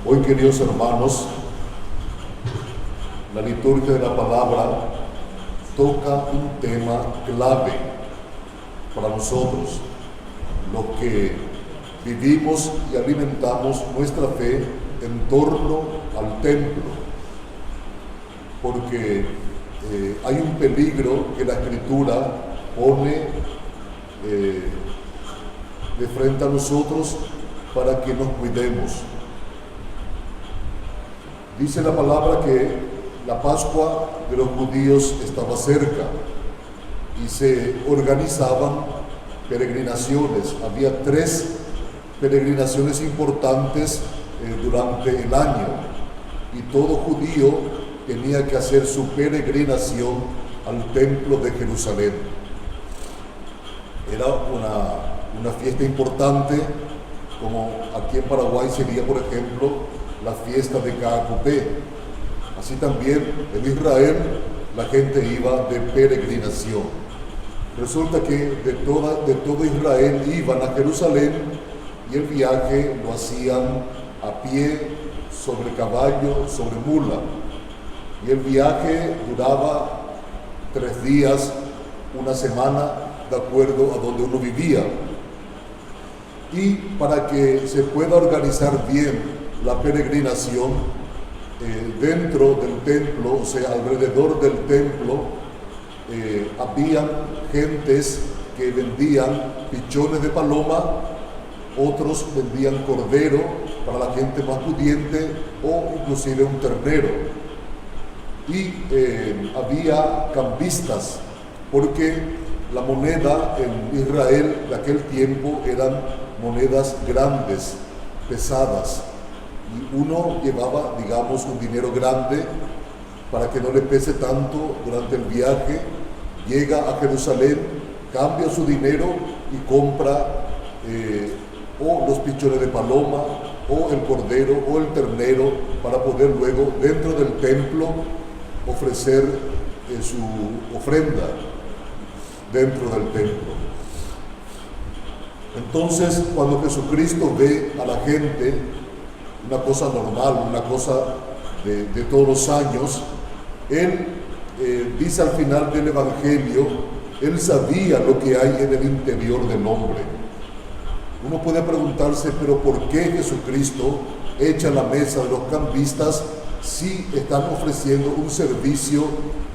Hoy, queridos hermanos, la liturgia de la palabra toca un tema clave para nosotros, los que vivimos y alimentamos nuestra fe en torno al templo, porque hay un peligro que la Escritura pone de frente a nosotros para que nos cuidemos. Dice la palabra que la Pascua de los judíos estaba cerca y se organizaban peregrinaciones. Había 3 peregrinaciones importantes durante el año, y todo judío tenía que hacer su peregrinación al templo de Jerusalén. Era una fiesta importante, como aquí en Paraguay sería, por ejemplo, la fiesta de Caacupé. Así también en Israel la gente iba de peregrinación. Resulta que de todo Israel iban a Jerusalén, y el viaje lo hacían a pie, sobre caballo, sobre mula. Y el viaje duraba 3 días, una semana, de acuerdo a donde uno vivía. Y para que se pueda organizar bien la peregrinación, dentro del templo, o sea, alrededor del templo, había gentes que vendían pichones de paloma, otros vendían cordero para la gente más pudiente, o inclusive un ternero. Y había cambistas, porque la moneda en Israel de aquel tiempo eran monedas grandes, pesadas, y uno llevaba, digamos, un dinero grande para que no le pese tanto durante el viaje. Llega a Jerusalén, cambia su dinero y compra o los pichones de paloma, o el cordero, o el ternero, para poder luego dentro del templo ofrecer su ofrenda dentro del templo. Entonces, cuando Jesucristo ve a la gente, una cosa normal, una cosa de todos los años, Él dice al final del Evangelio, Él sabía lo que hay en el interior del hombre. Uno puede preguntarse, pero ¿por qué Jesucristo echa la mesa de los cambistas si están ofreciendo un servicio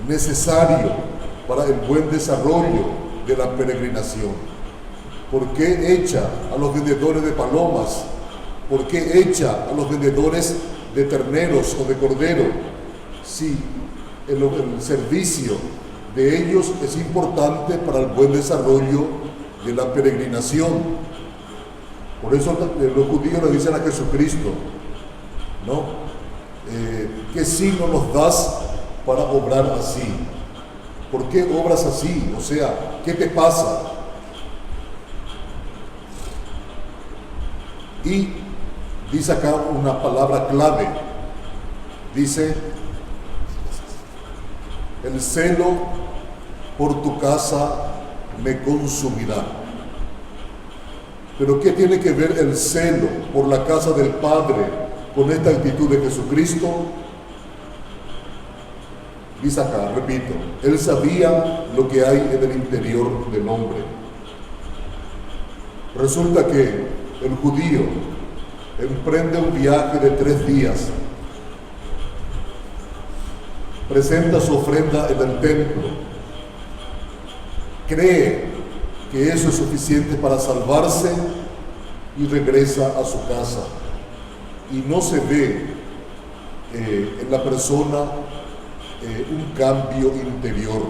necesario para el buen desarrollo de la peregrinación? ¿Por qué echa a los vendedores de palomas? ¿Por qué echa a los vendedores de terneros o de cordero? Sí, el servicio de ellos es importante para el buen desarrollo de la peregrinación. Por eso los judíos le dicen a Jesucristo, ¿no? ¿Qué signo nos das para obrar así? ¿Por qué obras así? O sea, ¿qué te pasa? Y dice acá una palabra clave. Dice, el celo por tu casa me consumirá. Pero ¿qué tiene que ver el celo por la casa del Padre con esta actitud de Jesucristo? Dice acá, repito, Él sabía lo que hay en el interior del hombre. Resulta que el judío emprende un viaje de 3 días, presenta su ofrenda en el templo, cree que eso es suficiente para salvarse y regresa a su casa. Y no se ve en la persona un cambio interior,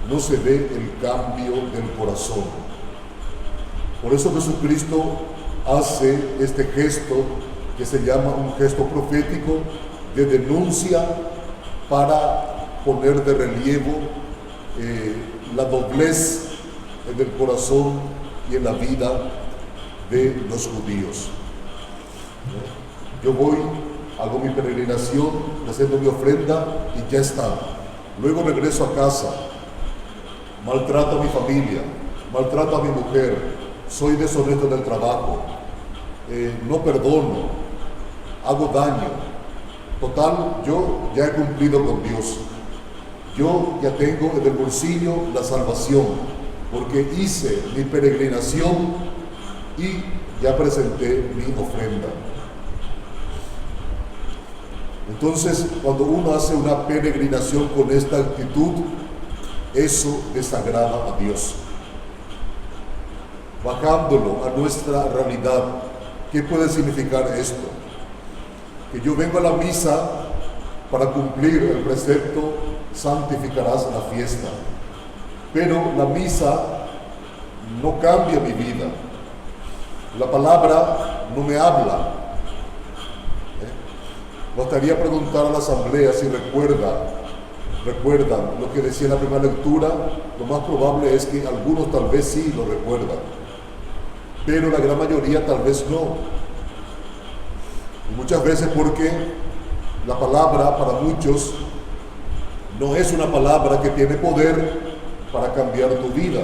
no se ve el cambio del corazón. Por eso Jesucristo hace este gesto que se llama un gesto profético de denuncia, para poner de relievo la doblez en el corazón y en la vida de los judíos. Yo voy, hago mi peregrinación, presento mi ofrenda y ya está. Luego regreso a casa, maltrato a mi familia, maltrato a mi mujer, soy deshonesto en el trabajo, no perdono, hago daño. Total, yo ya he cumplido con Dios. Yo ya tengo en el bolsillo la salvación, porque hice mi peregrinación y ya presenté mi ofrenda. Entonces, cuando uno hace una peregrinación con esta actitud, eso desagrada a Dios. Bajándolo a nuestra realidad, ¿qué puede significar esto? Que yo vengo a la misa para cumplir el precepto, santificarás la fiesta. Pero la misa no cambia mi vida. La palabra no me habla. Bastaría preguntar a la asamblea si recuerdan lo que decía en la primera lectura. Lo más probable es que algunos tal vez sí lo recuerdan, pero la gran mayoría tal vez no. Y muchas veces porque la palabra para muchos no es una palabra que tiene poder para cambiar tu vida,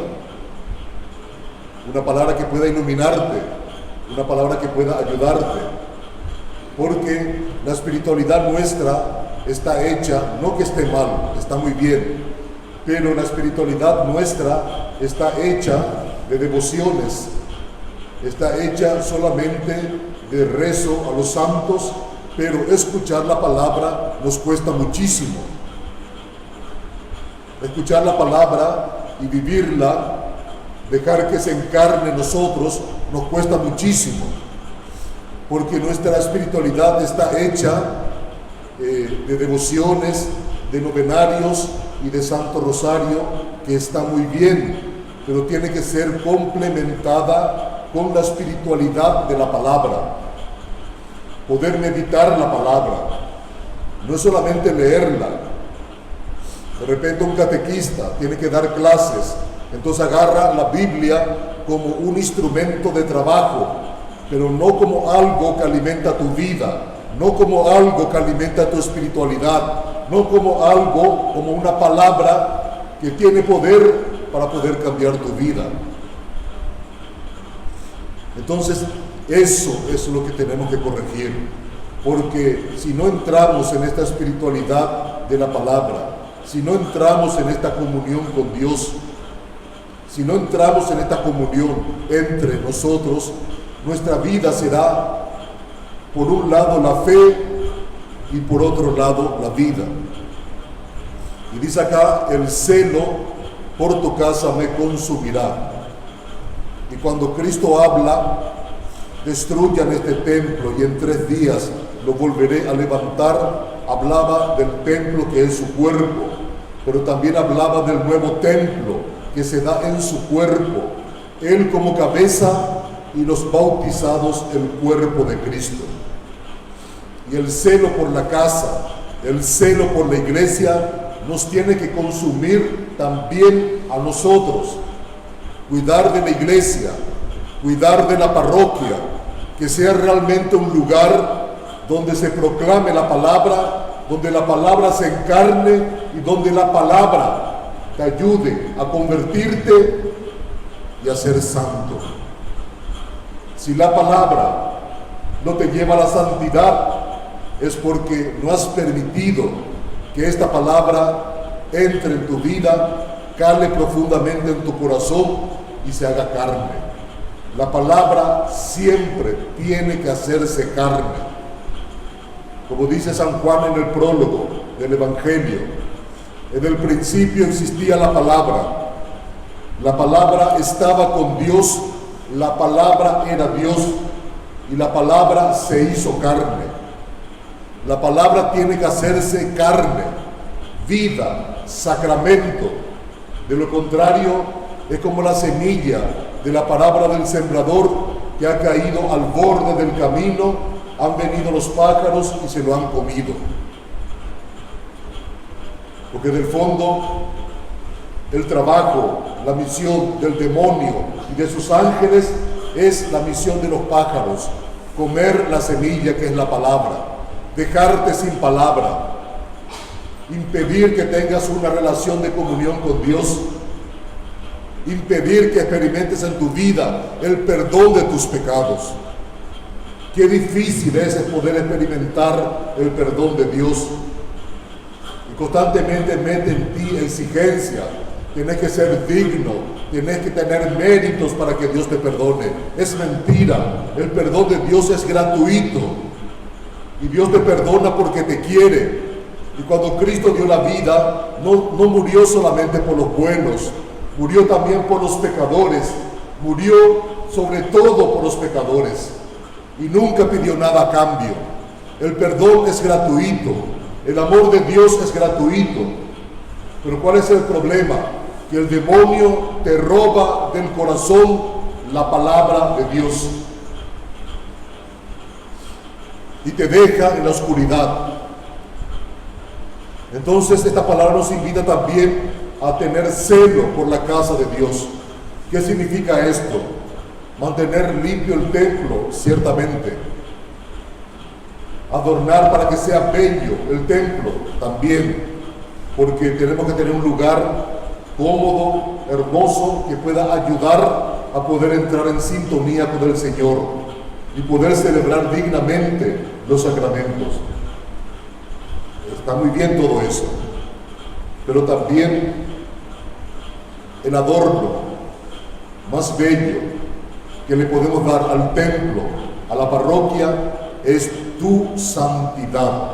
una palabra que pueda iluminarte, una palabra que pueda ayudarte, porque la espiritualidad nuestra está hecha, no que esté mal, está muy bien, pero la espiritualidad nuestra está hecha de devociones, está hecha solamente de rezo a los santos, pero escuchar la palabra nos cuesta muchísimo. Escuchar la palabra y vivirla, dejar que se encarne en nosotros, nos cuesta muchísimo, porque nuestra espiritualidad está hecha de devociones, de novenarios y de Santo Rosario, que está muy bien, pero tiene que ser complementada con la espiritualidad de la palabra. Poder meditar la palabra, no es solamente leerla. De repente un catequista tiene que dar clases, entonces agarra la Biblia como un instrumento de trabajo, pero no como algo que alimenta tu vida, no como algo que alimenta tu espiritualidad, no como algo, como una palabra que tiene poder para poder cambiar tu vida. Entonces, eso es lo que tenemos que corregir, porque si no entramos en esta espiritualidad de la palabra, si no entramos en esta comunión con Dios, si no entramos en esta comunión entre nosotros, nuestra vida será, por un lado, la fe y por otro lado, la vida. Y dice acá, el celo por tu casa me consumirá. Y cuando Cristo habla, destruyan este templo y en 3 días lo volveré a levantar, hablaba del templo que es su cuerpo, pero también hablaba del nuevo templo que se da en su cuerpo, Él como cabeza y los bautizados el cuerpo de Cristo. Y el celo por la casa, el celo por la iglesia nos tiene que consumir también a nosotros. Cuidar de la iglesia, cuidar de la parroquia, que sea realmente un lugar donde se proclame la palabra, donde la palabra se encarne y donde la palabra te ayude a convertirte y a ser santo. Si la palabra no te lleva a la santidad, es porque no has permitido que esta palabra entre en tu vida, cale profundamente en tu corazón y se haga carne. La palabra siempre tiene que hacerse carne. Como dice San Juan en el prólogo del Evangelio, en el principio existía la palabra estaba con Dios, la palabra era Dios y la palabra se hizo carne. La palabra tiene que hacerse carne, vida, sacramento. De lo contrario, es como la semilla de la parábola del sembrador que ha caído al borde del camino, han venido los pájaros y se lo han comido. Porque del fondo, el trabajo, la misión del demonio y de sus ángeles es la misión de los pájaros, comer la semilla que es la palabra, dejarte sin palabra, impedir que tengas una relación de comunión con Dios, impedir que experimentes en tu vida el perdón de tus pecados. Qué difícil es poder experimentar el perdón de Dios. Y constantemente mete en ti exigencia. Tienes que ser digno, tienes que tener méritos para que Dios te perdone. Es mentira. El perdón de Dios es gratuito. Y Dios te perdona porque te quiere. Y cuando Cristo dio la vida, no murió solamente por los buenos, murió también por los pecadores. Murió sobre todo por los pecadores. Y nunca pidió nada a cambio. El perdón es gratuito. El amor de Dios es gratuito. Pero ¿cuál es el problema? Que el demonio te roba del corazón la palabra de Dios y te deja en la oscuridad. Entonces esta palabra nos invita también a tener celo por la casa de Dios. ¿Qué significa esto? Mantener limpio el templo, ciertamente. Adornar para que sea bello el templo, también. Porque tenemos que tener un lugar cómodo, hermoso, que pueda ayudar a poder entrar en sintonía con el Señor y poder celebrar dignamente los sacramentos. Está muy bien todo eso, pero también el adorno más bello que le podemos dar al templo, a la parroquia, es tu santidad,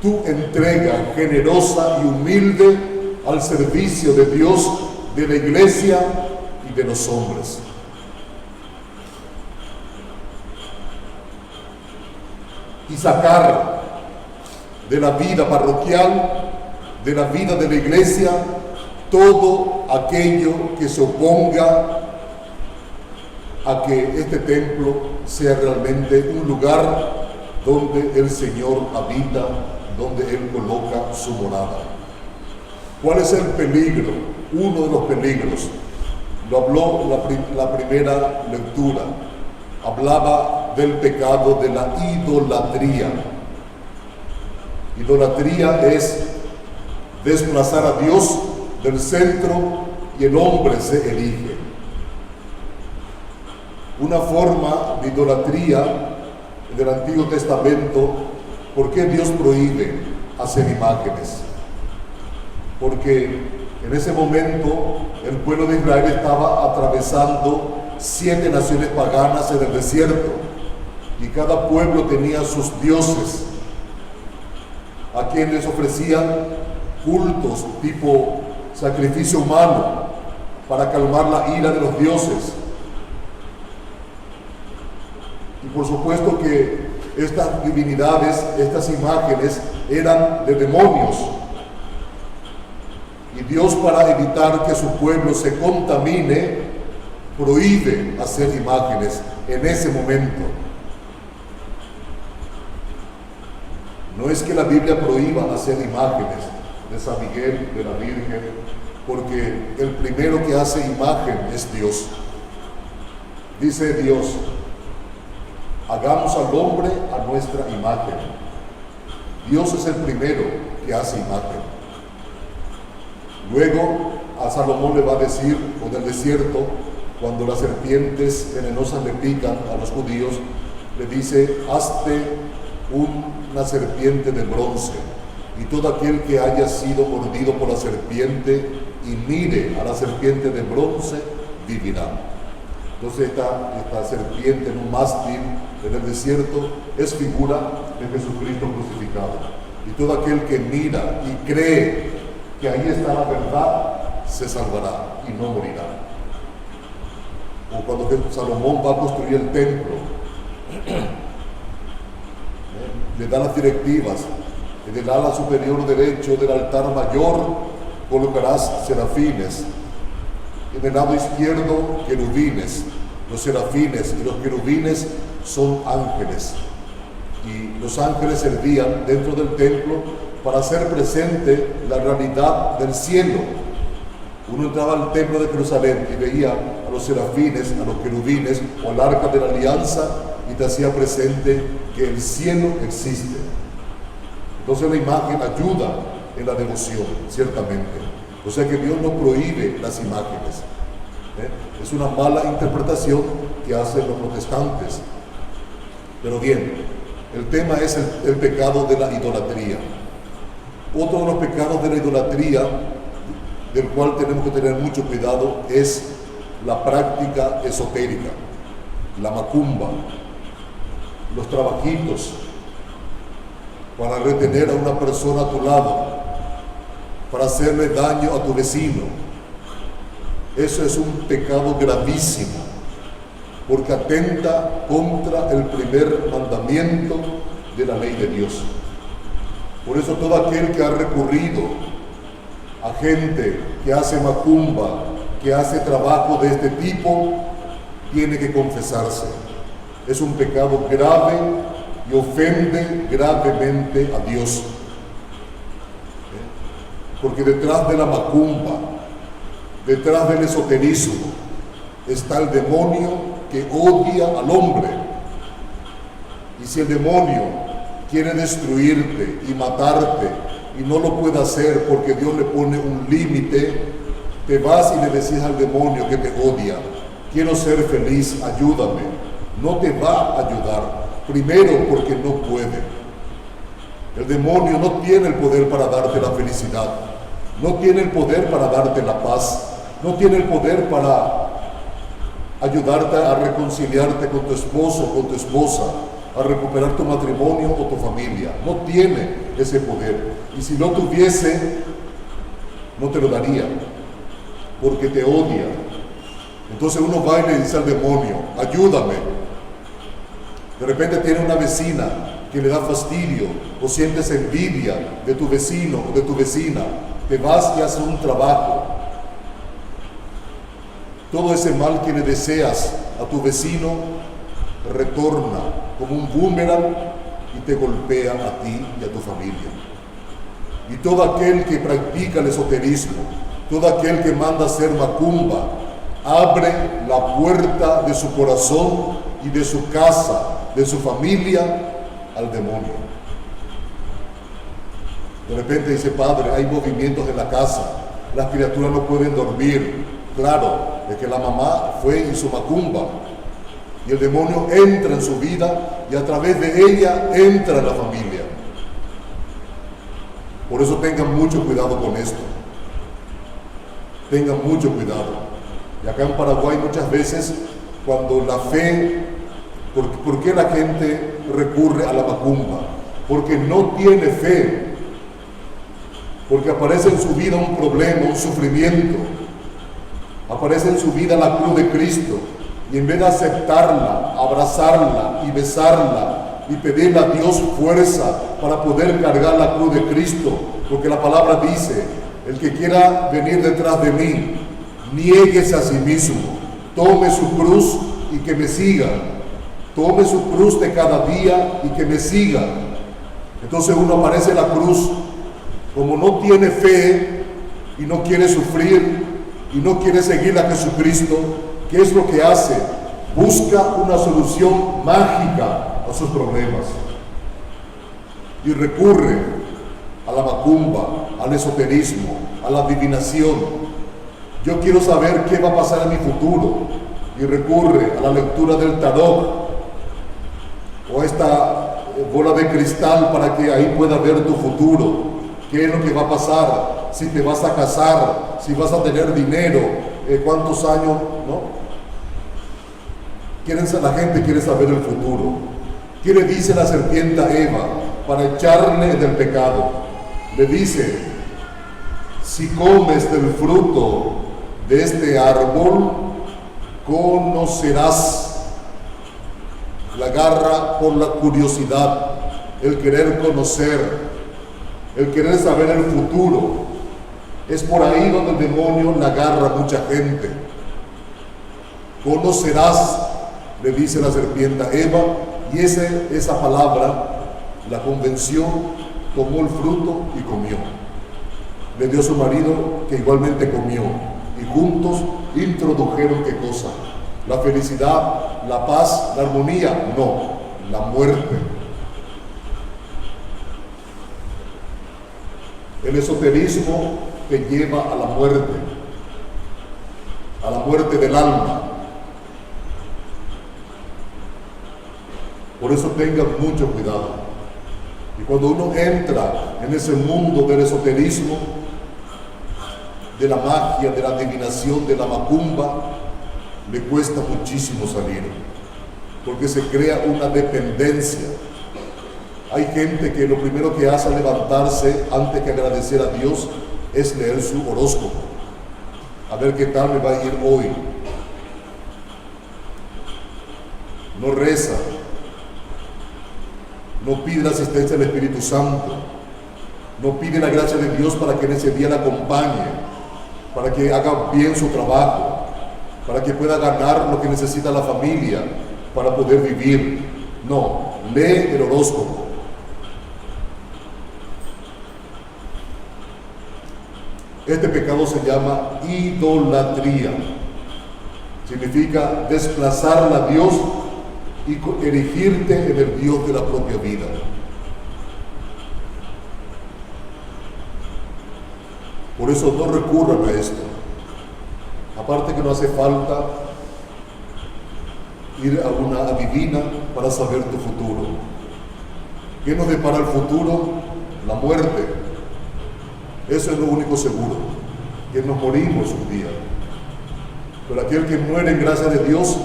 tu entrega generosa y humilde al servicio de Dios, de la iglesia y de los hombres. Y sacar de la vida parroquial, de la vida de la iglesia, todo aquello que se oponga a que este templo sea realmente un lugar donde el Señor habita, donde Él coloca su morada. ¿Cuál es el peligro? Uno de los peligros. Lo habló la primera lectura. Hablaba del pecado de la idolatría. Idolatría es desplazar a Dios del centro y el hombre se erige. Una forma de idolatría del Antiguo Testamento. ¿Por qué Dios prohíbe hacer imágenes? Porque en ese momento el pueblo de Israel estaba atravesando 7 naciones paganas en el desierto y cada pueblo tenía sus dioses a quienes les ofrecían cultos tipo sacrificio humano para calmar la ira de los dioses. Y por supuesto que estas divinidades, estas imágenes eran de demonios. Y Dios, para evitar que su pueblo se contamine, prohíbe hacer imágenes en ese momento. No es que la Biblia prohíba hacer imágenes de San Miguel, de la Virgen, porque el primero que hace imagen es Dios. Dice Dios: hagamos al hombre a nuestra imagen. Dios es el primero que hace imagen. Luego a Salomón le va a decir, en el desierto, cuando las serpientes venenosas le pican a los judíos, le dice: hazte una serpiente de bronce, y todo aquel que haya sido mordido por la serpiente y mire a la serpiente de bronce, vivirá. Entonces esta serpiente en un mástil en el desierto es figura de Jesucristo crucificado. Y todo aquel que mira y cree que ahí está la verdad, se salvará y no morirá. O cuando Salomón va a construir el templo, le da las directivas: en el ala superior derecho del altar mayor colocarás serafines, en el lado izquierdo querubines. Los serafines y los querubines son ángeles, y los ángeles servían dentro del templo para hacer presente la realidad del cielo. Uno entraba al templo de Jerusalén y veía a los serafines, a los querubines o al arca de la alianza, y te hacía presente que el cielo existe. Entonces la imagen ayuda en la devoción, ciertamente. O sea que Dios no prohíbe las imágenes. Es una mala interpretación que hacen los protestantes. Pero bien, el tema es el pecado de la idolatría. Otro de los pecados de la idolatría, del cual tenemos que tener mucho cuidado, es la práctica esotérica, la macumba, los trabajitos para retener a una persona a tu lado, para hacerle daño a tu vecino. Eso es un pecado gravísimo, porque atenta contra el primer mandamiento de la ley de Dios. Por eso todo aquel que ha recurrido a gente que hace macumba, que hace trabajo de este tipo, tiene que confesarse. Es un pecado grave y ofende gravemente a Dios. Porque detrás de la macumba, detrás del esoterismo, está el demonio que odia al hombre. Y si el demonio quiere destruirte y matarte, y no lo puede hacer porque Dios le pone un límite, te vas y le decís al demonio que te odia: quiero ser feliz, ayúdame. No te va a ayudar. Primero, porque no puede. El demonio no tiene el poder para darte la felicidad, no tiene el poder para darte la paz, no tiene el poder para ayudarte a reconciliarte con tu esposo, con tu esposa, a recuperar tu matrimonio o tu familia. No tiene ese poder. Y si lo tuviese, no te lo daría, porque te odia. Entonces uno va y le dice al demonio: ayúdame. De repente tiene una vecina que le da fastidio, o sientes envidia de tu vecino o de tu vecina. Te vas y haces un trabajo. Todo ese mal que le deseas a tu vecino retorna como un boomerang y te golpea a ti y a tu familia. Y todo aquel que practica el esoterismo, todo aquel que manda hacer macumba, abre la puerta de su corazón y de su casa, de su familia, al demonio. De repente dice: padre, hay movimientos en la casa, las criaturas no pueden dormir. Claro, es que la mamá fue y hizo macumba, y el demonio entra en su vida y a través de ella entra en la familia. Por eso tengan mucho cuidado con esto. Tengan mucho cuidado. Y acá en Paraguay muchas veces, cuando la fe, ¿por qué la gente recurre a la macumba? Porque no tiene fe, porque aparece en su vida un problema, un sufrimiento, aparece en su vida la cruz de Cristo, y en vez de aceptarla, abrazarla y besarla y pedirle a Dios fuerza para poder cargar la cruz de Cristo, porque la palabra dice: el que quiera venir detrás de mí, niéguese a sí mismo, tome su cruz y que me siga. Tome su cruz de cada día y que me siga. Entonces uno aparece en la cruz, como no tiene fe y no quiere sufrir y no quiere seguir a Jesucristo, ¿qué es lo que hace? Busca una solución mágica a sus problemas y recurre a la macumba, al esoterismo, a la adivinación. Yo quiero saber qué va a pasar en mi futuro, y recurre a la lectura del tarot o esta bola de cristal para que ahí pueda ver tu futuro, qué es lo que va a pasar, si te vas a casar, si vas a tener dinero, cuántos años, ¿no? La gente quiere saber el futuro. ¿Qué le dice la serpiente a Eva para echarle del pecado? Le dice: si comes del fruto de este árbol, conocerás. La agarra por la curiosidad, el querer conocer, el querer saber el futuro. Es por ahí donde el demonio la agarra a mucha gente. Conocerás, le dice la serpiente a Eva, y esa palabra la convenció, tomó el fruto y comió. Le dio a su marido, que igualmente comió, y juntos introdujeron ¿qué cosa? La felicidad, la paz, la armonía. No, la muerte. El esoterismo te lleva a la muerte del alma. Por eso tengan mucho cuidado. Y cuando uno entra en ese mundo del esoterismo, de la magia, de la adivinación, de la macumba, le cuesta muchísimo salir, porque se crea una dependencia. Hay gente que lo primero que hace al levantarse, antes que agradecer a Dios, es leer su horóscopo, a ver qué tal me va a ir hoy. No reza, no pide la asistencia del Espíritu Santo, no pide la gracia de Dios para que en ese día la acompañe, para que haga bien su trabajo, para que pueda ganar lo que necesita la familia para poder vivir. No, lee el horóscopo. Este pecado se llama idolatría. Significa desplazar a Dios y erigirte en el Dios de la propia vida. Por eso no recurran a esto. Aparte que no hace falta ir a una adivina para saber tu futuro. ¿Qué nos depara el futuro? La muerte. Eso es lo único seguro, que nos morimos un día. Pero aquel que muere en gracia de Dios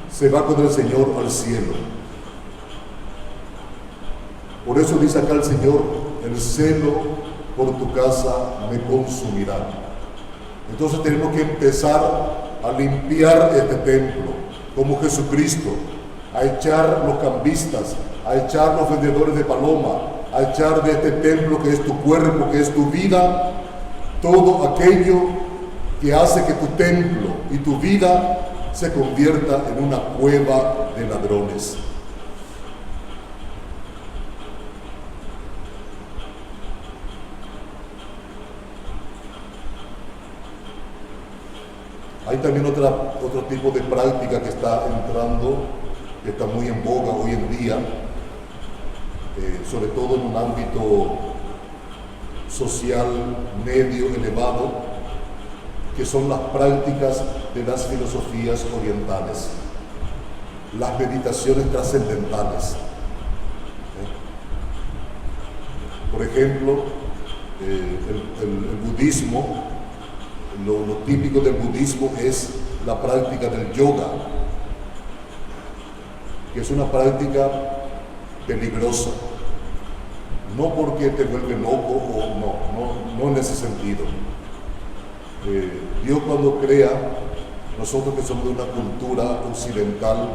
se va con el Señor al cielo. Por eso dice acá el Señor: el celo por tu casa me consumirá. Entonces tenemos que empezar a limpiar este templo, como Jesucristo, a echar los cambistas, a echar los vendedores de paloma, a echar de este templo que es tu cuerpo, que es tu vida, todo aquello que hace que tu templo y tu vida se convierta en una cueva de ladrones. Hay también otro tipo de práctica que está entrando, que está muy en boga hoy en día, sobre todo en un ámbito social medio elevado, que son las prácticas de las filosofías orientales, las meditaciones trascendentales. Por ejemplo, el budismo, lo típico del budismo es la práctica del yoga, que es una práctica peligrosa, no porque te vuelve loco o no en ese sentido. Dios, cuando crea, nosotros que somos de una cultura occidental,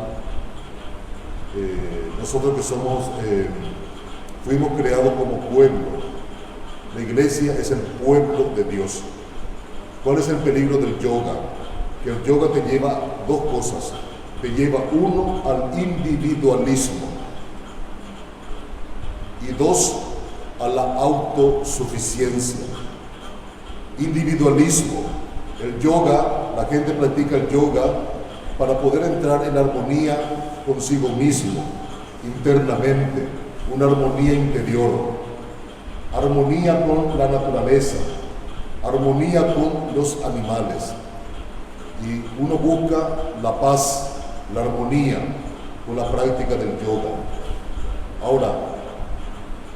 nosotros que fuimos creados como pueblo, la iglesia es el pueblo de Dios. ¿Cuál es el peligro del yoga? Que el yoga te lleva dos cosas. Te lleva, uno, al individualismo, y dos, a la autosuficiencia. Individualismo. El yoga, la gente practica el yoga para poder entrar en armonía consigo mismo, internamente, una armonía interior, armonía con la naturaleza, armonía con los animales. Y uno busca la paz, la armonía con la práctica del yoga. Ahora,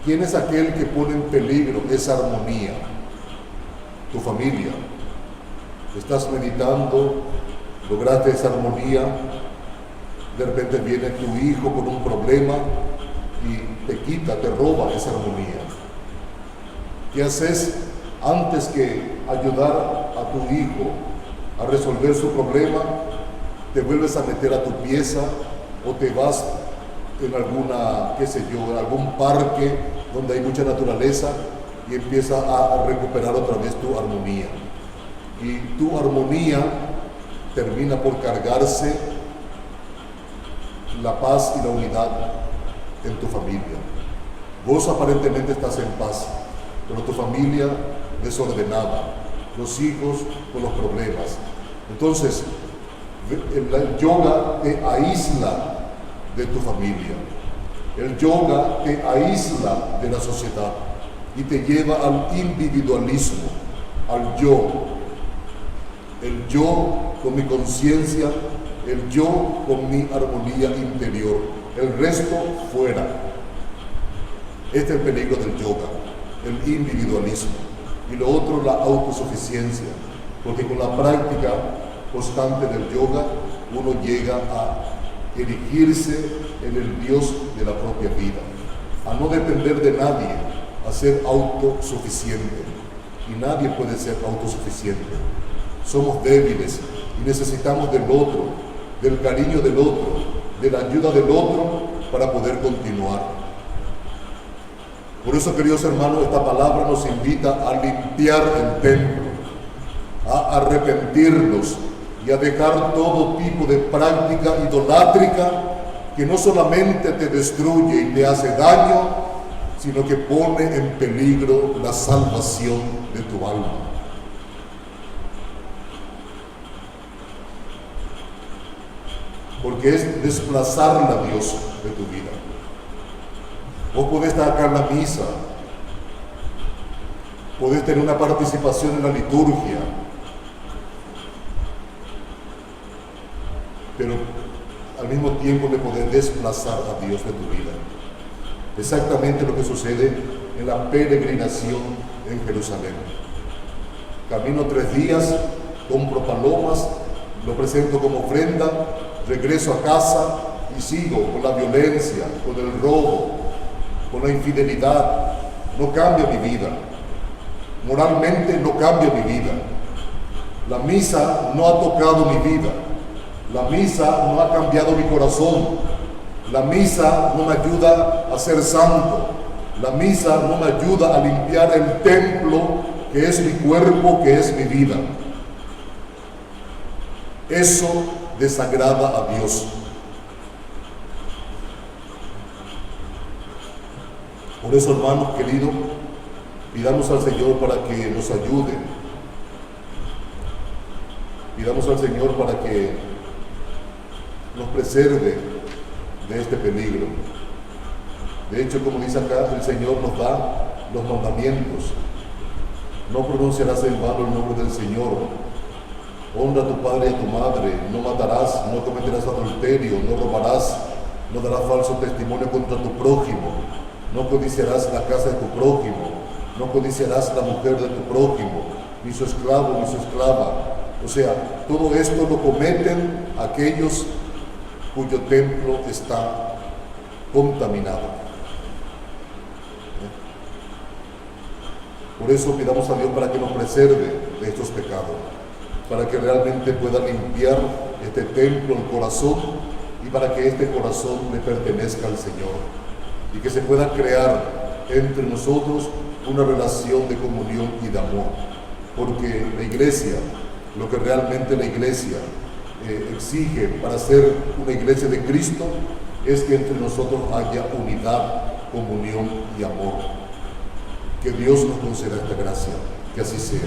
¿quién es aquel que pone en peligro esa armonía? Tu familia. Estás meditando, lograste esa armonía, de repente viene tu hijo con un problema y te quita, te roba esa armonía. ¿Qué haces? Antes que ayudar a tu hijo a resolver su problema, te vuelves a meter a tu pieza o te vas en alguna, en algún parque donde hay mucha naturaleza y empiezas a recuperar otra vez tu armonía. Y tu armonía termina por cargarse la paz y la unidad en tu familia. Vos aparentemente estás en paz, pero tu familia desordenada, los hijos con los problemas. Entonces, el yoga te aísla de tu familia. El yoga te aísla de la sociedad y te lleva al individualismo, al yo. El yo con mi conciencia el yo con mi armonía interior, el resto fuera. Este es el peligro del yoga, el individualismo, y lo otro, la autosuficiencia, porque con la práctica constante del yoga uno llega a erigirse en el Dios de la propia vida, a no depender de nadie, a ser autosuficiente. Y nadie puede ser autosuficiente. Somos débiles y necesitamos del otro, del cariño del otro, de la ayuda del otro para poder continuar. Por eso, queridos hermanos, esta palabra nos invita a limpiar el templo, a arrepentirnos y a dejar todo tipo de práctica idolátrica que no solamente te destruye y te hace daño, sino que pone en peligro la salvación de tu alma. Porque es desplazar a Dios de tu vida. Vos podés sacar la misa, podés tener una participación en la liturgia, pero al mismo tiempo le podés desplazar a Dios de tu vida. Exactamente lo que sucede en la peregrinación en Jerusalén. Camino 3 días, compro palomas, lo presento como ofrenda, regreso a casa y sigo con la violencia, con el robo, con la infidelidad. No cambia mi vida. Moralmente no cambia mi vida. La misa no ha tocado mi vida. La misa no ha cambiado mi corazón. La misa no me ayuda a ser santo. La misa no me ayuda a limpiar el templo que es mi cuerpo, que es mi vida. Eso desagrada a Dios. Por eso, hermanos queridos, pidamos al Señor para que nos ayude. Pidamos al Señor para que nos preserve de este peligro. De hecho, como dice acá, el Señor nos da los mandamientos. No pronunciarás en vano el nombre del Señor. Honra a tu padre y a tu madre. No matarás, no cometerás adulterio, no robarás, no darás falso testimonio contra tu prójimo. No codiciarás la casa de tu prójimo. No codiciarás la mujer de tu prójimo, ni su esclavo, ni su esclava. O sea, todo esto lo cometen aquellos cuyo templo está contaminado. Por eso pidamos a Dios para que nos preserve de estos pecados, para que realmente pueda limpiar este templo, el corazón, y para que este corazón le pertenezca al Señor, y que se pueda crear entre nosotros una relación de comunión y de amor, porque la iglesia, lo que realmente la iglesia exige para ser una iglesia de Cristo, es que entre nosotros haya unidad, comunión y amor. Que Dios nos conceda esta gracia, que así sea.